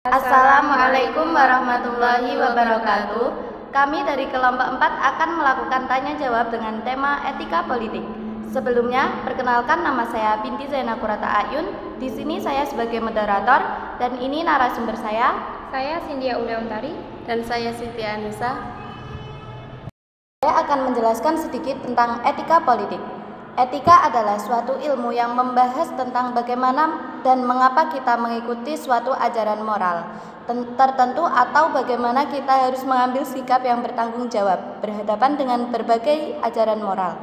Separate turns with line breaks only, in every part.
Assalamualaikum warahmatullahi wabarakatuh. Kami dari kelompok 4 akan melakukan tanya jawab dengan tema etika politik. Sebelumnya, perkenalkan nama saya Binti Zainah Qurrata Ayun. Di sini saya sebagai moderator dan ini narasumber saya.
Saya Sindia Udautari
dan saya Siti Anissa.
Saya akan menjelaskan sedikit tentang etika politik. Etika adalah suatu ilmu yang membahas tentang bagaimana dan mengapa kita mengikuti suatu ajaran moral tertentu atau bagaimana kita harus mengambil sikap yang bertanggung jawab berhadapan dengan berbagai ajaran moral.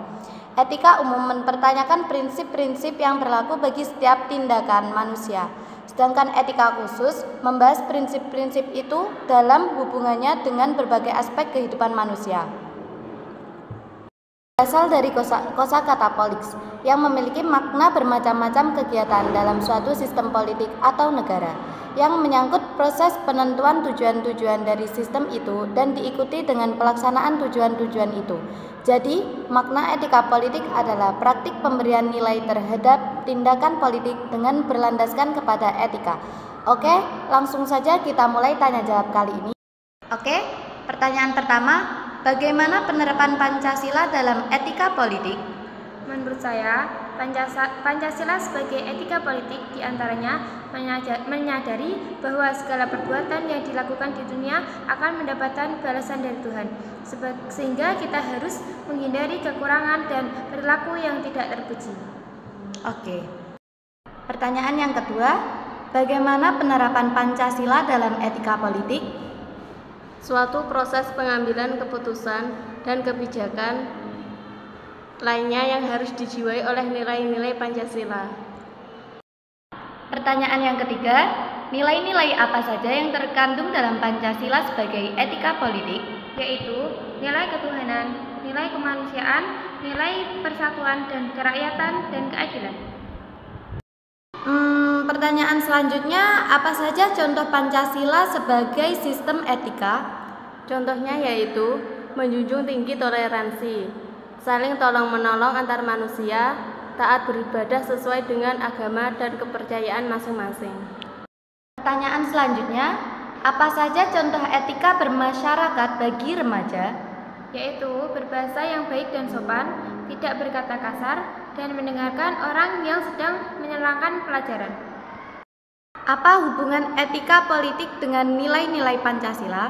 Etika umum mempertanyakan prinsip-prinsip yang berlaku bagi setiap tindakan manusia. Sedangkan etika khusus membahas prinsip-prinsip itu dalam hubungannya dengan berbagai aspek kehidupan manusia. Berasal dari kosakata polix yang memiliki makna bermacam-macam kegiatan dalam suatu sistem politik atau negara yang menyangkut proses penentuan tujuan-tujuan dari sistem itu dan diikuti dengan pelaksanaan tujuan-tujuan itu. Jadi, makna etika politik adalah praktik pemberian nilai terhadap tindakan politik dengan berlandaskan kepada etika. Oke, langsung saja kita mulai tanya jawab kali ini. Oke, pertanyaan pertama. Bagaimana penerapan Pancasila dalam etika politik?
Menurut saya, Pancasila sebagai etika politik diantaranya menyadari bahwa segala perbuatan yang dilakukan di dunia akan mendapatkan balasan dari Tuhan, sehingga kita harus menghindari kekurangan dan perilaku yang tidak terpuji.
Oke. Pertanyaan yang kedua, bagaimana penerapan Pancasila dalam etika politik?
Suatu proses pengambilan keputusan dan kebijakan lainnya yang harus dijiwai oleh nilai-nilai Pancasila.
Pertanyaan yang ketiga, nilai-nilai apa saja yang terkandung dalam Pancasila sebagai etika politik?
Yaitu nilai ketuhanan, nilai kemanusiaan, nilai persatuan dan kerakyatan, dan keadilan.
Pertanyaan selanjutnya, apa saja contoh Pancasila sebagai sistem etika?
Contohnya yaitu menjunjung tinggi toleransi, saling tolong-menolong antar manusia, taat beribadah sesuai dengan agama dan kepercayaan masing-masing.
Pertanyaan selanjutnya, apa saja contoh etika bermasyarakat bagi remaja?
Yaitu berbahasa yang baik dan sopan, tidak berkata kasar, dan mendengarkan orang yang sedang menerangkan pelajaran.
Apa hubungan etika politik dengan nilai-nilai Pancasila?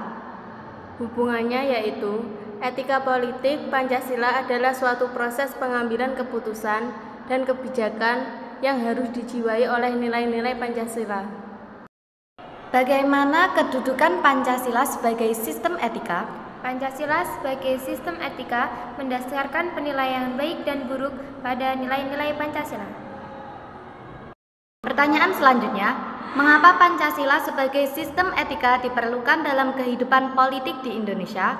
Hubungannya yaitu etika politik Pancasila adalah suatu proses pengambilan keputusan dan kebijakan yang harus dijiwai oleh nilai-nilai Pancasila.
Bagaimana kedudukan Pancasila sebagai sistem etika?
Pancasila sebagai sistem etika mendasarkan penilaian baik dan buruk pada nilai-nilai Pancasila.
Pertanyaan selanjutnya, mengapa Pancasila sebagai sistem etika diperlukan dalam kehidupan politik di Indonesia?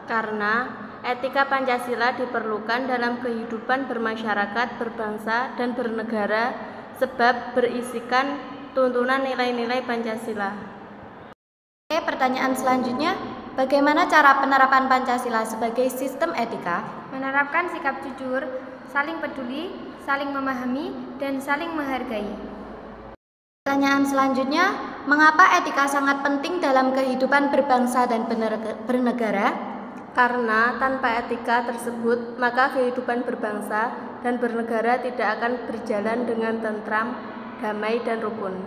Karena etika Pancasila diperlukan dalam kehidupan bermasyarakat, berbangsa, dan bernegara sebab berisikan tuntunan nilai-nilai Pancasila.
Oke, pertanyaan selanjutnya, bagaimana cara penerapan Pancasila sebagai sistem etika?
Menerapkan sikap jujur, saling peduli, saling memahami, dan saling menghargai.
Pertanyaan selanjutnya, mengapa etika sangat penting dalam kehidupan berbangsa dan bernegara?
Karena tanpa etika tersebut, maka kehidupan berbangsa dan bernegara tidak akan berjalan dengan tentram, damai, dan rukun.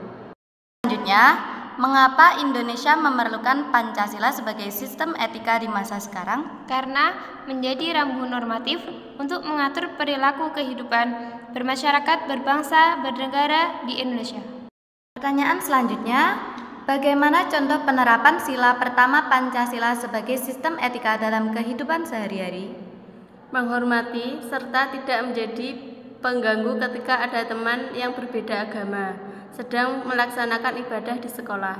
Selanjutnya, mengapa Indonesia memerlukan Pancasila sebagai sistem etika di masa sekarang?
Karena menjadi rambu normatif untuk mengatur perilaku kehidupan bermasyarakat, berbangsa, bernegara di Indonesia.
Pertanyaan selanjutnya, bagaimana contoh penerapan sila pertama Pancasila sebagai sistem etika dalam kehidupan sehari-hari?
Menghormati serta tidak menjadi pengganggu ketika ada teman yang berbeda agama sedang melaksanakan ibadah di sekolah.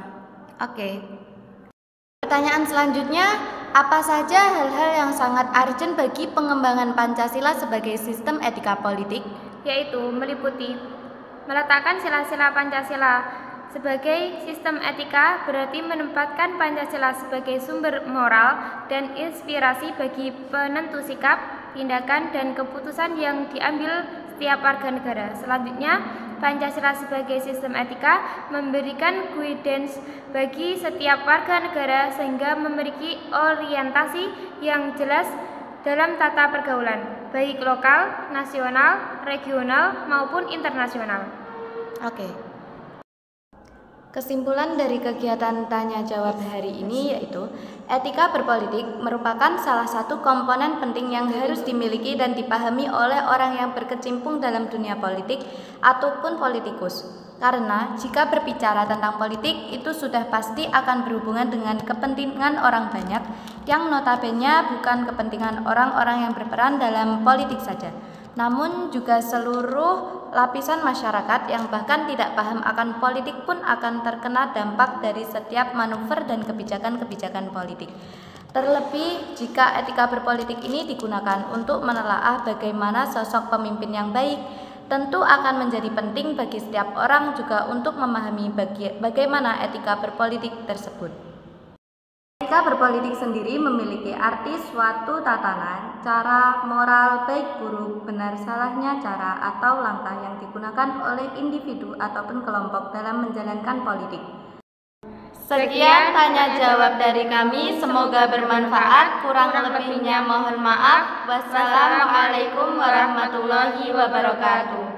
Oke. Pertanyaan selanjutnya, apa saja hal-hal yang sangat urgent bagi pengembangan Pancasila sebagai sistem etika politik?
Yaitu meliputi meletakkan sila-sila Pancasila sebagai sistem etika, berarti menempatkan Pancasila sebagai sumber moral dan inspirasi bagi penentu sikap, tindakan, dan keputusan yang diambil setiap warga negara. Selanjutnya, Pancasila sebagai sistem etika memberikan guidance bagi setiap warga negara sehingga memiliki orientasi yang jelas dalam tata pergaulan, baik lokal, nasional, regional, maupun internasional.
Oke. Kesimpulan dari kegiatan tanya jawab hari ini yaitu etika berpolitik merupakan salah satu komponen penting yang harus dimiliki dan dipahami oleh orang yang berkecimpung dalam dunia politik ataupun politikus. Karena jika berbicara tentang politik itu sudah pasti akan berhubungan dengan kepentingan orang banyak yang notabene bukan kepentingan orang-orang yang berperan dalam politik saja, namun juga seluruh lapisan masyarakat yang bahkan tidak paham akan politik pun akan terkena dampak dari setiap manuver dan kebijakan-kebijakan politik. Terlebih jika etika berpolitik ini digunakan untuk menelaah bagaimana sosok pemimpin yang baik, tentu akan menjadi penting bagi setiap orang juga untuk memahami bagaimana etika berpolitik tersebut. Etika berpolitik sendiri memiliki arti suatu tatanan, cara moral baik buruk, benar salahnya cara atau langkah yang digunakan oleh individu ataupun kelompok dalam menjalankan politik.
Sekian tanya jawab dari kami, semoga bermanfaat. Kurang lebihnya mohon maaf. Wassalamualaikum warahmatullahi wabarakatuh.